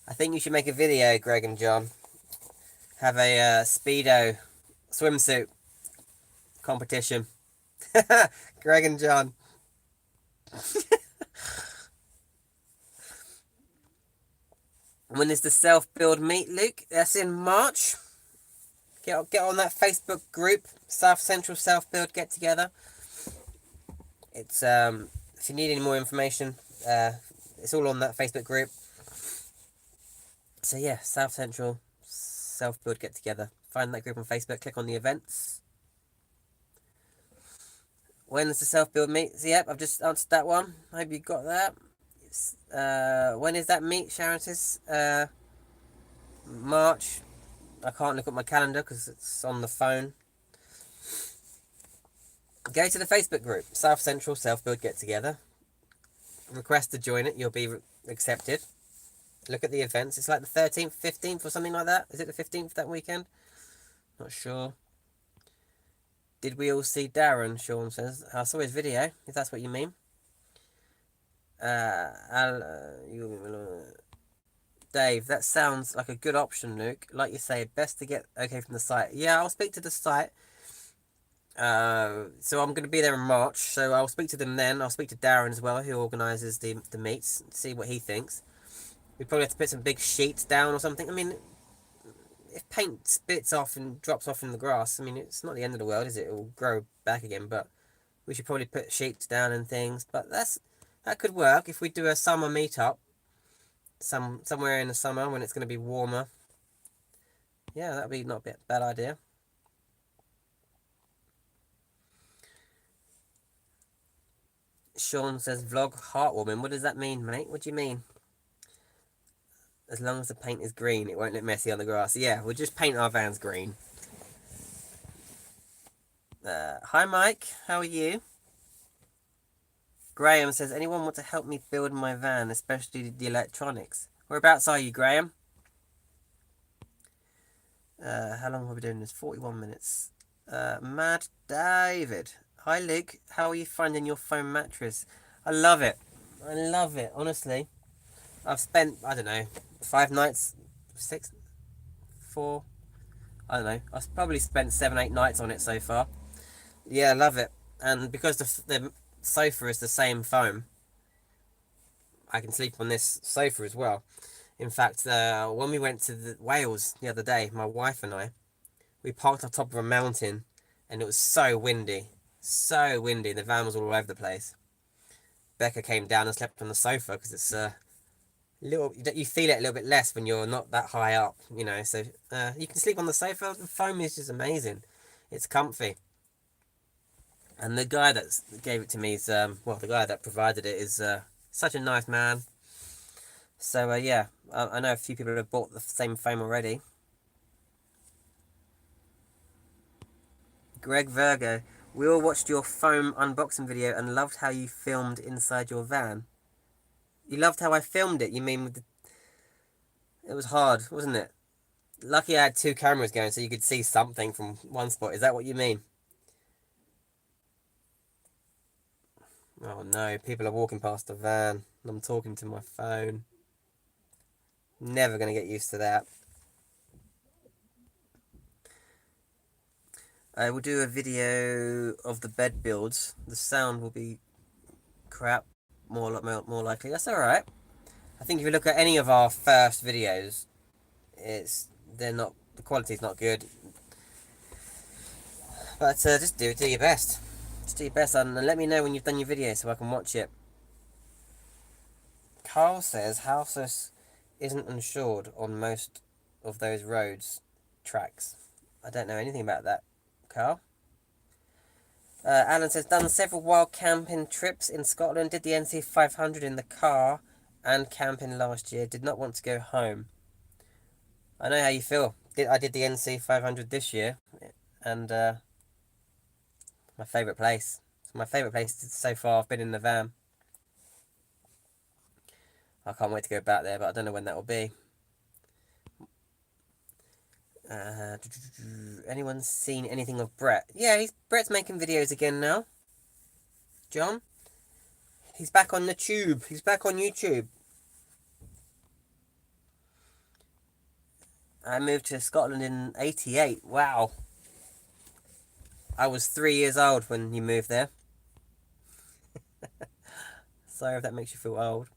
I think you should make a video, Greg and John. Have a Speedo swimsuit competition. Greg and John. When is the self-build meet, Luke? That's in March. Get on that Facebook group, South Central Self-Build Get Together. It's if you need any more information, it's all on that Facebook group. So yeah, South Central Self-Build Get Together. Find that group on Facebook. Click on the events. When's the self-build meet? Yep, I've just answered that one. Hope you got that. When is that meet, Sharon says? March. I can't look at my calendar because it's on the phone. Go to the Facebook group, South Central Self-Build Get Together. Request to join it. You'll be accepted. Look at the events. It's like the 13th, 15th or something like that. Is it the 15th that weekend? Not sure. Did we all see Darren? Sean says. I saw his video, if that's what you mean. Dave, that sounds like a good option, Luke. Like you say, best to get okay from the site. Yeah, I'll speak to the site. So I'm going to be there in March, so I'll speak to them then. I'll speak to Darren as well, who organises the meets, see what he thinks. We probably have to put some big sheets down or something. I mean, if paint spits off and drops off in the grass, I mean, it's not the end of the world, is it? It will grow back again, but we should probably put sheets down and things. But that could work if we do a summer meetup, somewhere in the summer when it's going to be warmer. Yeah, that'd be not a bad idea. Sean says vlog heartwarming. What does that mean, mate? What do you mean? As long as the paint is green, it won't look messy on the grass. Yeah, we'll just paint our vans green. Hi, Mike. How are you? Graham says, anyone want to help me build my van, especially the electronics? Whereabouts are you, Graham? How long have we been doing this? 41 minutes. Mad David. Hi, Luke. How are you finding your foam mattress? I love it. I love it, honestly. I've spent, I don't know, 5 nights, 6, 4, I don't know. I've probably spent 7, 8 nights on it so far. Yeah, I love it. And because the sofa is the same foam, I can sleep on this sofa as well. In fact, when we went to Wales the other day, my wife and I, we parked on top of a mountain, and it was so windy. So windy. The van was all over the place. Becca came down and slept on the sofa because it's little. You feel it a little bit less when you're not that high up, you know. So you can sleep on the sofa. The foam is just amazing. It's comfy. And the guy that gave it to me is the guy that provided it is such a nice man. So yeah, I know a few people have bought the same foam already. Greg Virgo, we all watched your foam unboxing video and loved how you filmed inside your van. You loved how I filmed it? You mean it was hard, wasn't it? Lucky I had 2 cameras going so you could see something from one spot. Is that what you mean? Oh no, people are walking past the van and I'm talking to my phone. Never going to get used to that. I will do a video of the bed builds. The sound will be crap, more likely. That's alright. I think if you look at any of our first videos, the quality's not good. But just do your best. Just do your best and let me know when you've done your video so I can watch it. Carl says houses isn't insured on most of those roads tracks. I don't know anything about that, Carl. Alan says, done several wild camping trips in Scotland, did the NC 500 in the car and camping last year, did not want to go home. I know how you feel. I did the NC 500 this year, and my favourite place. It's my favourite place so far. I've been in the van. I can't wait to go back there, but I don't know when that will be. Anyone seen anything of Brett? Yeah, Brett's making videos again now. John? He's back on the tube. He's back on YouTube. I moved to Scotland in 88. Wow. I was 3 years old when you moved there. Sorry if that makes you feel old.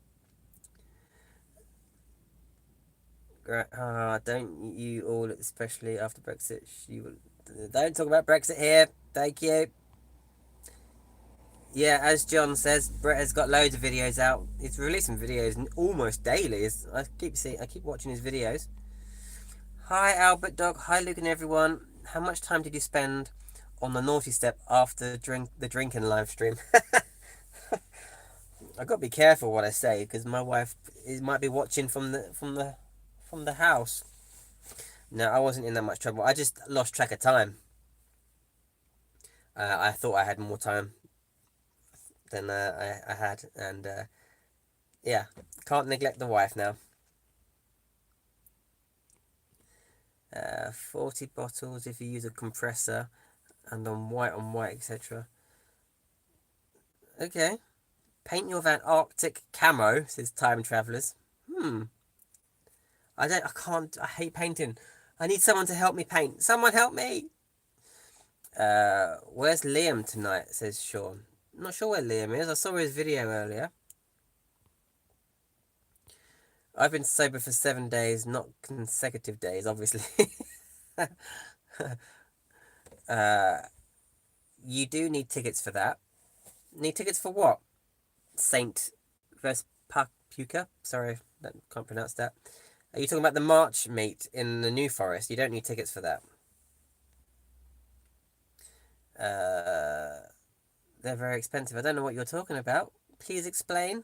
Don't you all, especially after Brexit, don't talk about Brexit here. Thank you. Yeah, as John says, Brett has got loads of videos out. He's releasing videos almost daily. I keep watching his videos. Hi Albert Dog. Hi Luke and everyone. How much time did you spend on the naughty step after the drinking live stream? I got to be careful what I say because my wife might be watching from the house. No, I wasn't in that much trouble. I just lost track of time. I thought I had more time than I had, and yeah, can't neglect the wife now. 40 bottles if you use a compressor, and on white, etc. Okay. Paint your van Arctic camo, says Time Travellers. I can't, I hate painting. I need someone to help me paint. Someone help me! Where's Liam tonight, says Sean. I'm not sure where Liam is. I saw his video earlier. I've been sober for 7 days, not consecutive days, obviously. You do need tickets for that. Need tickets for what? Saint Vespapuka? Sorry, I can't pronounce that. Are you talking about the March meet in the New Forest? You don't need tickets for that. They're very expensive. I don't know what you're talking about. Please explain.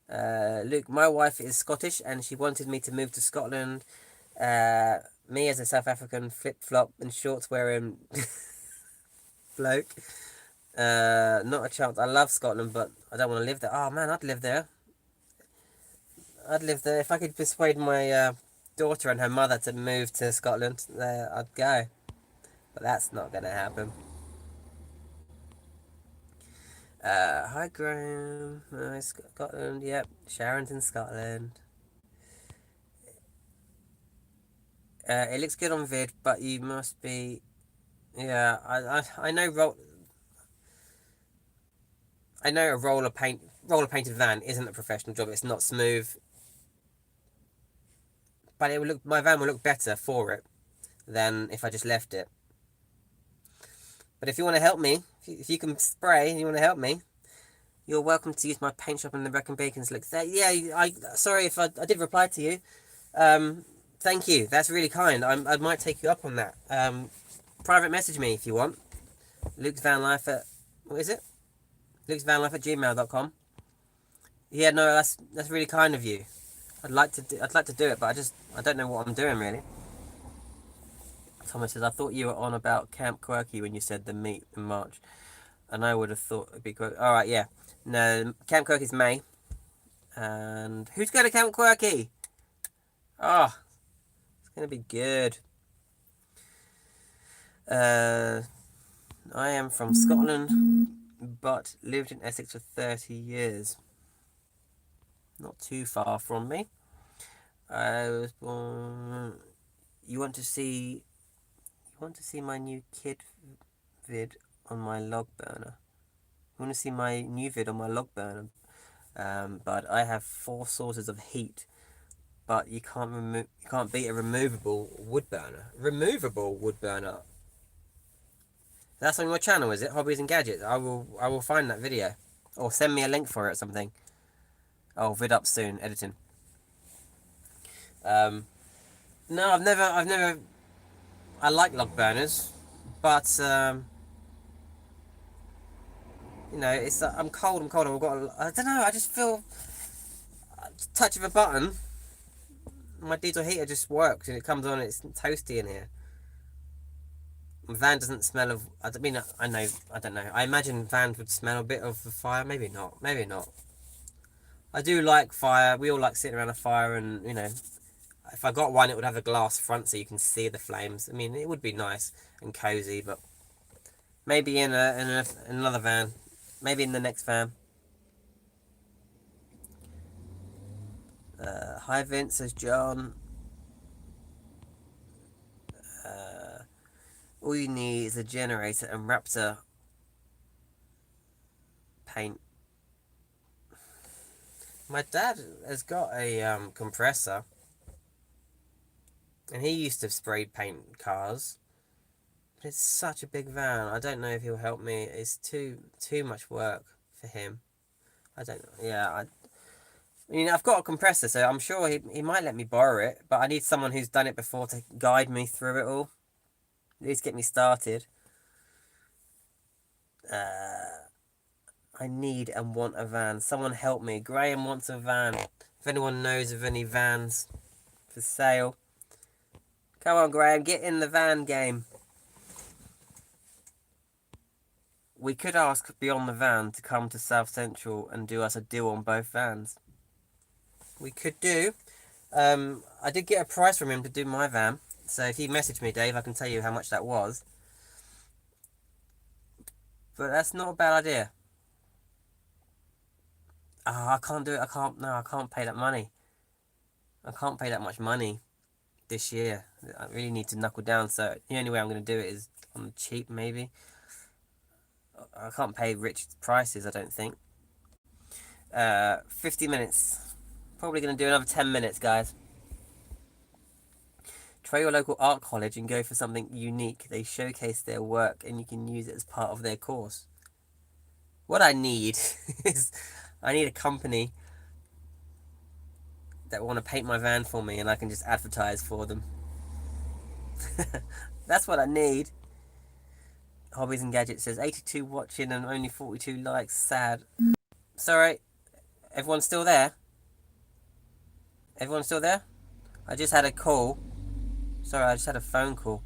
Luke, my wife is Scottish and she wanted me to move to Scotland. Me as a South African flip-flop and shorts wearing bloke. Not a chance. I love Scotland, but I don't want to live there. Oh man, I'd live there. I'd live there. If I could persuade my daughter and her mother to move to Scotland, I'd go. But that's not going to happen. Hi Graham. Scotland, yep. Sharon's in Scotland. It looks good on vid, but you must be... Yeah, I know I know a roller painted van isn't a professional job. It's not smooth, but my van will look better for it than if I just left it. But if you want to help me, if you can spray and you want to help me, you're welcome to use my paint shop in the Brecon Beacons. Look, yeah, sorry if I did reply to you. Thank you. That's really kind. I might take you up on that. Private message me if you want. Luke's Van Life at... What is it? Luke's Van Life at gmail.com. Yeah, no, that's really kind of you. I'd like to do it, but I don't know what I'm doing really. Thomas says, I thought you were on about Camp Quirky when you said the meet in March. And I would have thought it'd be good. Alright, yeah. No, Camp Quirky's May. And who's going to Camp Quirky? Oh, it's going to be good. I am from Scotland, but lived in Essex for 30 years. Not too far from me. I was born... You want to see my new kid vid on my log burner? You want to see my new vid on my log burner? But I have 4 sources of heat. But you can't beat a removable wood burner. Removable wood burner. That's on your channel, is it? Hobbies and Gadgets. I will find that video, or send me a link for it or something. Oh, vid up soon. Editing. No, I've never. I like log burners, but you know, it's I'm cold. I've got. I don't know. I just feel a touch of a button. My diesel heater just works and it comes on. It's toasty in here. My van doesn't smell of... I don't know. I imagine vans would smell a bit of the fire. Maybe not. I do like fire. We all like sitting around a fire and, you know, if I got one, it would have a glass front so you can see the flames. I mean, it would be nice and cozy, but maybe in another van. Maybe in the next van. Hi Vince, says John. All you need is a generator and Raptor paint. My dad has got a compressor, and he used to spray paint cars. But it's such a big van. I don't know if he'll help me. It's too much work for him. I don't know. Yeah, I mean, I've got a compressor, so I'm sure he might let me borrow it. But I need someone who's done it before to guide me through it all. At least get me started. I need and want a van. Someone help me. Graham wants a van. If anyone knows of any vans for sale. Come on, Graham. Get in the van game. We could ask Beyond the Van to come to South Central and do us a deal on both vans. We could do. I did get a price from him to do my van. So if you message me, Dave, I can tell you how much that was. But that's not a bad idea. I can't do it. I can't. No, I can't pay that money. I can't pay that much money this year. I really need to knuckle down. So the only way I'm going to do it is on the cheap, maybe. I can't pay rich prices, I don't think. 50 minutes. Probably going to do another 10 minutes, guys. Try your local art college and go for something unique. They showcase their work and you can use it as part of their course. What I need is I need a company that want to paint my van for me and I can just advertise for them. That's what I need. Hobbies and Gadgets says 82 watching and only 42 likes. Sad. Sorry, everyone's still there? Everyone's still there? I just had a call. Sorry, I just had a phone call.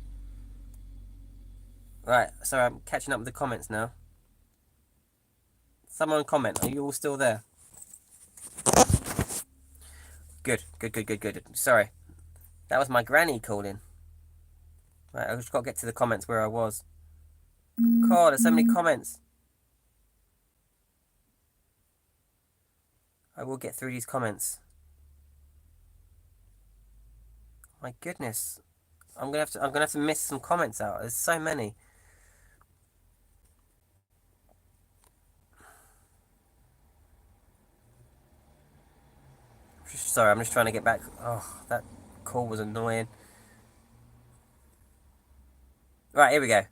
Right, sorry, I'm catching up with the comments now. Someone comment, are you all still there? Good. Sorry. That was my granny calling. Right, I just got to get to the comments where I was. God, there's so many comments. I will get through these comments. My goodness. I'm gonna have to miss some comments out. There's so many. Sorry, I'm just trying to get back. Oh, that call was annoying. Right, here we go.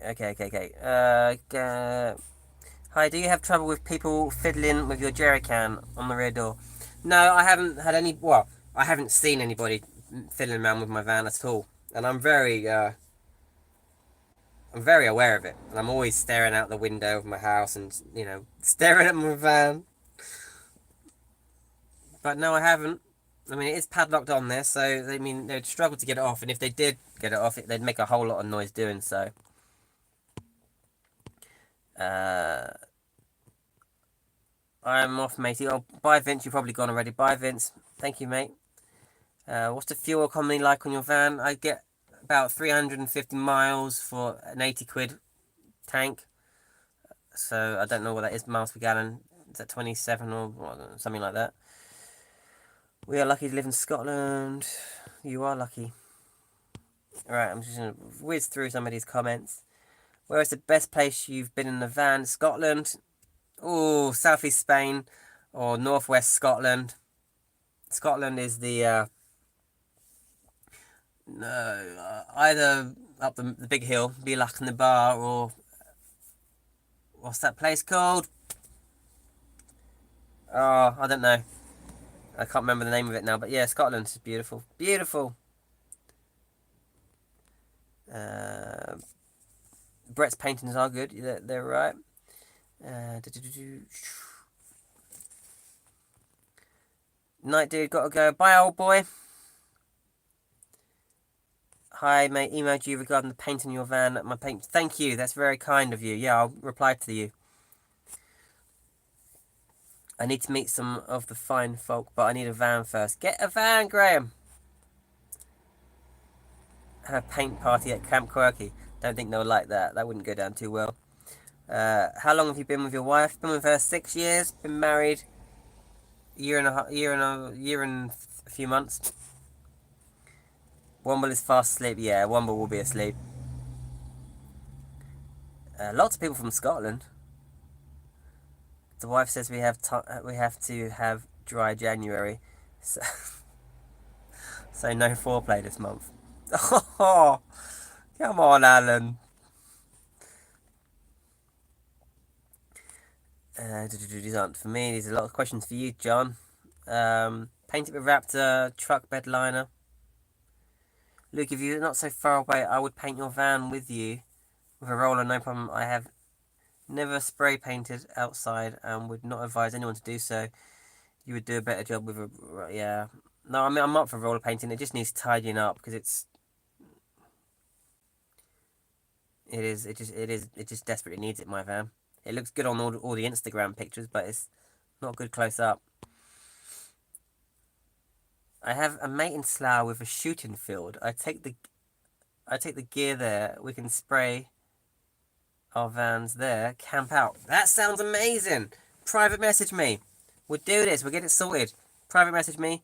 Okay. Hi, do you have trouble with people fiddling with your jerry can on the rear door? No, I haven't had any. Well, I haven't seen anybody fiddling around with my van at all, and I'm very aware of it. And I'm always staring out the window of my house and staring at my van. But no, I haven't. I mean, it is padlocked on there, so they'd struggle to get it off, and if they did get it off, they'd make a whole lot of noise doing so. I'm off, matey. Oh, bye, Vince. You've probably gone already. Bye, Vince. Thank you, mate. What's the fuel economy like on your van? I get about 350 miles for an 80 quid tank. So I don't know what that is, miles per gallon. Is that 27 or something like that? We are lucky to live in Scotland. You are lucky. Alright, I'm just going to whiz through some of these comments. Where is the best place you've been in the van? Scotland. Oh, southeast Spain or northwest Scotland. Scotland is the either up the big hill, Bealach in the Bar, or what's that place called? Oh, I don't know. I can't remember the name of it now, but yeah, Scotland is beautiful. Beautiful. Brett's paintings are good. They're right. Night dude, gotta go. Bye, old boy. Hi, mate. Emailed you regarding the paint in your van. My paint. Thank you. That's very kind of you. Yeah, I'll reply to you. I need to meet some of the fine folk, but I need a van first. Get a van, Graham. Have a paint party at Camp Quirky. Don't think they'll like that. That wouldn't go down too well. How long have you been with your wife? Been with her 6 years. Been married year and a few months. Womble is fast asleep. Yeah, Womble will be asleep. Lots of people from Scotland. The wife says we have to have dry January, so, so no foreplay this month. Oh, come on, Alan. These aren't for me. These are a lot of questions for you, John. Paint it with Raptor truck bed liner. Luke, if you're not so far away, I would paint your van with you with a roller, no problem. I have never spray painted outside and would not advise anyone to do so. You would do a better job with a, yeah. No, I mean, I'm up for roller painting. It just needs tidying up because it just desperately needs it, my van. It looks good on all the Instagram pictures, but it's not good close up. I have a mate in Slough with a shooting field. I take the gear there. We can spray our vans there. Camp out. That sounds amazing. Private message me. We'll do this. We'll get it sorted. Private message me.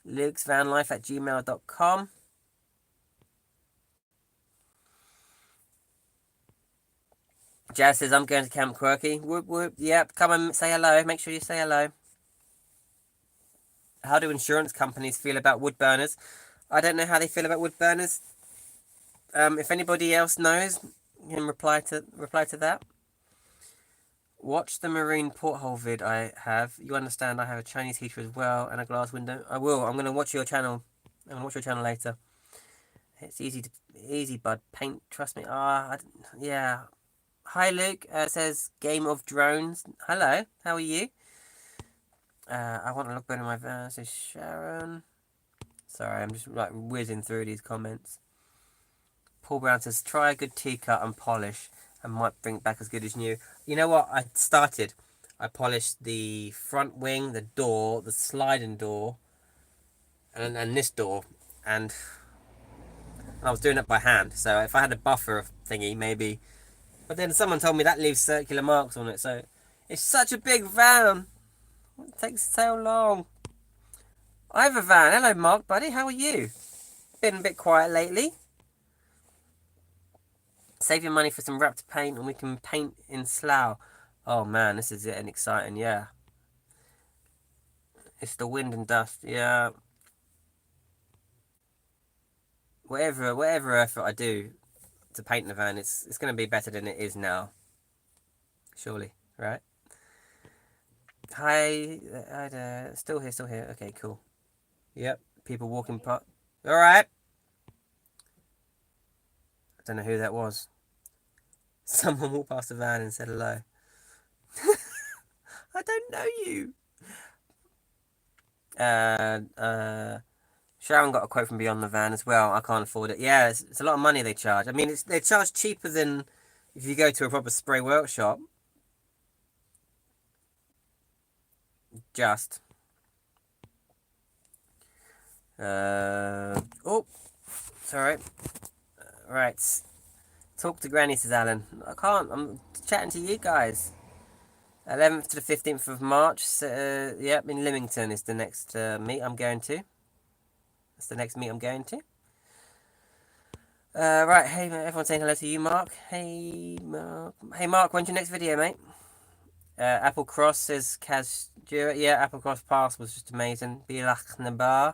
lukesvanlife@gmail.com. Jazz says, I'm going to Camp Quirky. Whoop, whoop. Yep, come and say hello. Make sure you say hello. How do insurance companies feel about wood burners? I don't know how they feel about wood burners. If anybody else knows, you can reply to that. Watch the marine porthole vid I have. You understand I have a Chinese heater as well and a glass window. I will. I'm going to watch your channel. I'm going to watch your channel later. It's easy, bud. Paint, trust me. Yeah. Hi, Luke. Says Game of Drones. Hello. How are you? I want to look better in my van. Says Sharon. Sorry, I'm just like whizzing through these comments. Paul Brown says, try a good tea cut and polish and might bring it back as good as new. You know what? I polished the front wing, the door, the sliding door, and this door. And I was doing it by hand. So if I had a buffer thingy, maybe. But then someone told me that leaves circular marks on it. So it's such a big van. It takes so long. I have a van. Hello, Mark, buddy. How are you? Been a bit quiet lately. Save your money for some wrap to paint and we can paint in Slough. Oh man, this is getting exciting, yeah. It's the wind and dust, yeah. Whatever effort I do to paint the van, it's going to be better than it is now. Surely, right? Hi, still here. Okay, cool. Yep, people walking past. Alright. I don't know who that was. Someone walked past the van and said hello. I don't know you. Sharon got a quote from Beyond the Van as well. I can't afford it. Yeah, it's a lot of money they charge. I mean, they charge cheaper than if you go to a proper spray workshop. Just. Oh, sorry. Right. Talk to Granny, says Alan. I can't. I'm chatting to you guys. 11th to the 15th of March. Yep, in Lymington is the next meet I'm going to. That's the next meet I'm going to. Right, hey, everyone saying hello to you, Mark. Hey, Mark, when's your next video, mate? Apple Cross says Kaz Jura. Yeah, Apple Cross Pass was just amazing. Bilach Nabar.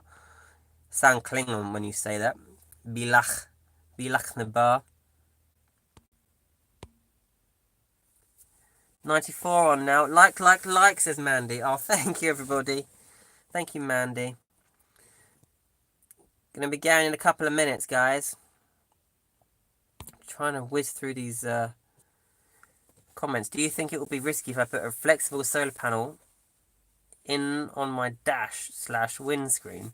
Sound Klingon when you say that. Bilach Nabar. 94 on now. Like, says Mandy. Oh, thank you, everybody. Thank you, Mandy. Gonna be going in a couple of minutes, guys. Trying to whiz through these comments. Do you think it would be risky if I put a flexible solar panel in on my dash/windscreen?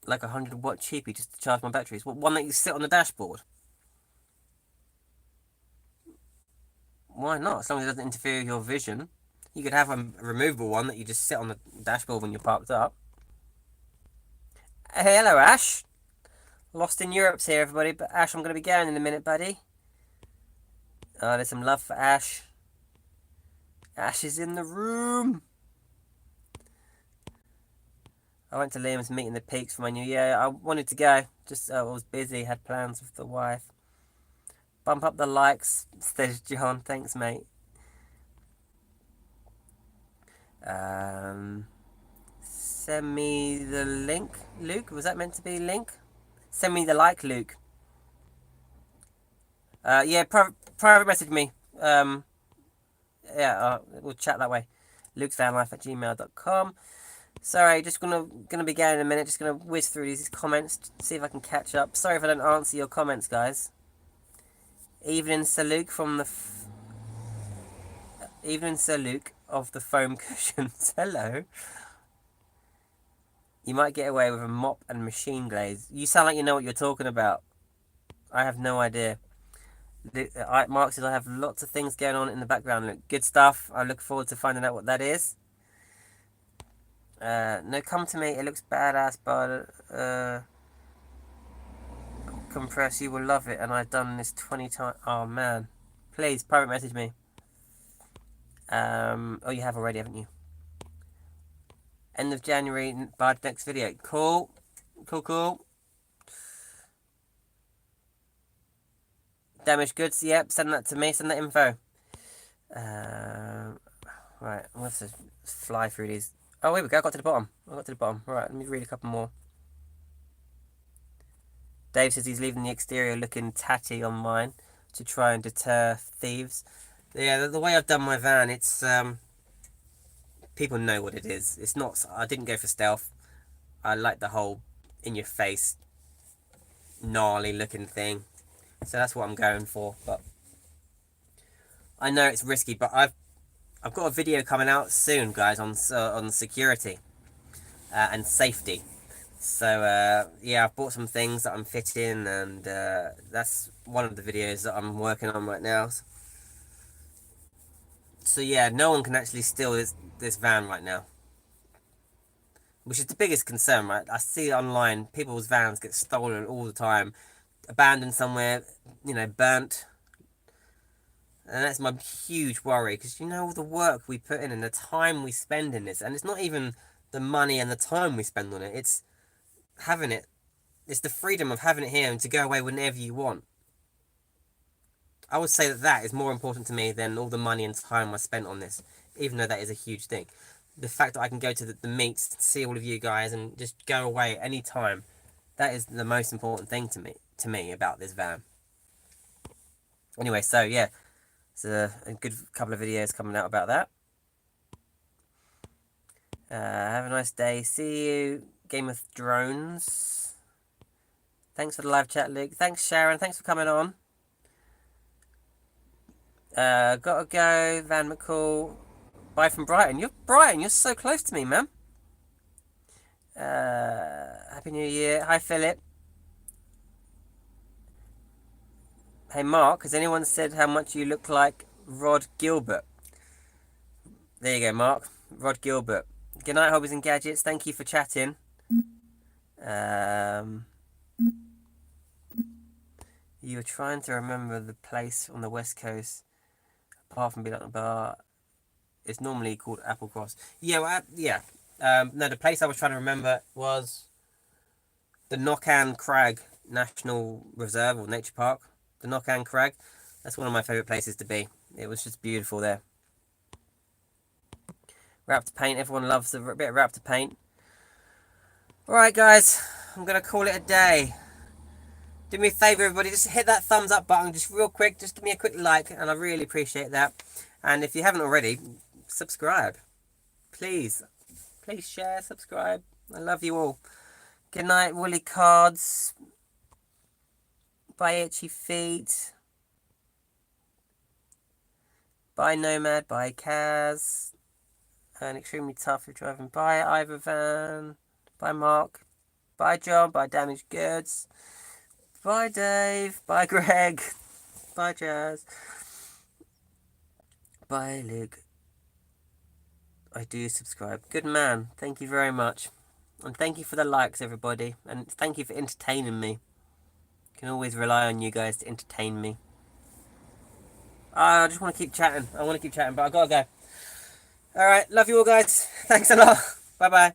Like 100-watt cheapie just to charge my batteries? What, one that you sit on the dashboard? Why not? As long as it doesn't interfere with your vision. You could have a removable one that you just sit on the dashboard when you're parked up. Hey, hello, Ash. Lost in Europe's here, everybody. But Ash, I'm going to be going in a minute, buddy. Oh, there's some love for Ash. Ash is in the room. I went to Liam's meeting the Peaks for my new year. I wanted to go. Just I was busy, had plans with the wife. Bump up the likes, says John. Thanks, mate. Send me the link, Luke. Was that meant to be link? Send me the like, Luke. Yeah, private message me. Yeah, we'll chat that way. lukesvanlife@gmail.com. Sorry, just gonna be going in a minute. Just gonna whiz through these comments, see if I can catch up. Sorry if I don't answer your comments, guys. Evening, Sir Luke from the Evening, Sir Luke of the foam cushions. Hello. You might get away with a mop and machine glaze. You sound like you know what you're talking about. I have no idea. Mark says I have lots of things going on in the background. Look, good stuff. I look forward to finding out what that is. No, come to me. It looks badass, but compress. You will love it, and I've done this 20 times. Oh man, please private message me. Oh, you have already, haven't you? End of January, by the next video. Cool. Damaged goods. Yep. Send that to me. Send that info. Right. I'm going to fly through these. Oh, here we go. I got to the bottom. Right. Let me read a couple more. Dave says he's leaving the exterior looking tatty on mine to try and deter thieves. Yeah, the way I've done my van, it's people know what it is. It's not. I didn't go for stealth. I like the whole in-your-face, gnarly looking thing. So that's what I'm going for. But I know it's risky. But I've got a video coming out soon, guys, on security and safety. So yeah, I've bought some things that I'm fitting, and that's one of the videos that I'm working on right now. So yeah, no one can actually steal this van right now, which is the biggest concern, right? I see online people's vans get stolen all the time, abandoned somewhere, burnt, and that's my huge worry, because all the work we put in and the time we spend in this, and it's not even the money and the time we spend on it, it's having it. It's the freedom of having it here and to go away whenever you want. I would say that is more important to me than all the money and time I spent on this, even though that is a huge thing. The fact that I can go to the meets, see all of you guys, and just go away any time, that is the most important thing to me about this van. Anyway, so yeah, it's a good couple of videos coming out about that. Have a nice day. See you, Game of Drones. Thanks for the live chat, Luke. Thanks, Sharon. Thanks for coming on. Gotta go, Van McCall. Bye from Brighton. You're so close to me, man. Happy New Year. Hi, Philip. Hey, Mark. Has anyone said how much you look like Rod Gilbert? There you go, Mark. Rod Gilbert. Good night, Hobbies and Gadgets. Thank you for chatting. You were trying to remember the place on the West Coast, apart from being at the bar. It's normally called Applecross. Yeah, well, yeah. No, the place I was trying to remember was the Knockan Crag National Reserve or Nature Park. The Knockan Crag. That's one of my favourite places to be. It was just beautiful there. Raptor paint. Everyone loves a bit of Raptor paint. Alright, guys. I'm going to call it a day. Do me a favour, everybody. Just hit that thumbs up button just real quick. Just give me a quick like, and I really appreciate that. And if you haven't already, subscribe. Please share, subscribe. I love you all. Good night, Woolly Cards. Bye, Itchy Feet. Bye, Nomad. Bye, Kaz. And Extremely Tough if driving. Bye, Ivan. Bye, Mark. Bye, John. Bye, Damaged Goods. Bye, Dave. Bye, Greg. Bye, Jazz. Bye, Luke. I do subscribe. Good man. Thank you very much. And thank you for the likes, everybody. And thank you for entertaining me. Can always rely on you guys to entertain me. I just want to keep chatting. But I gotta go. Alright, love you all, guys. Thanks a lot. Bye-bye.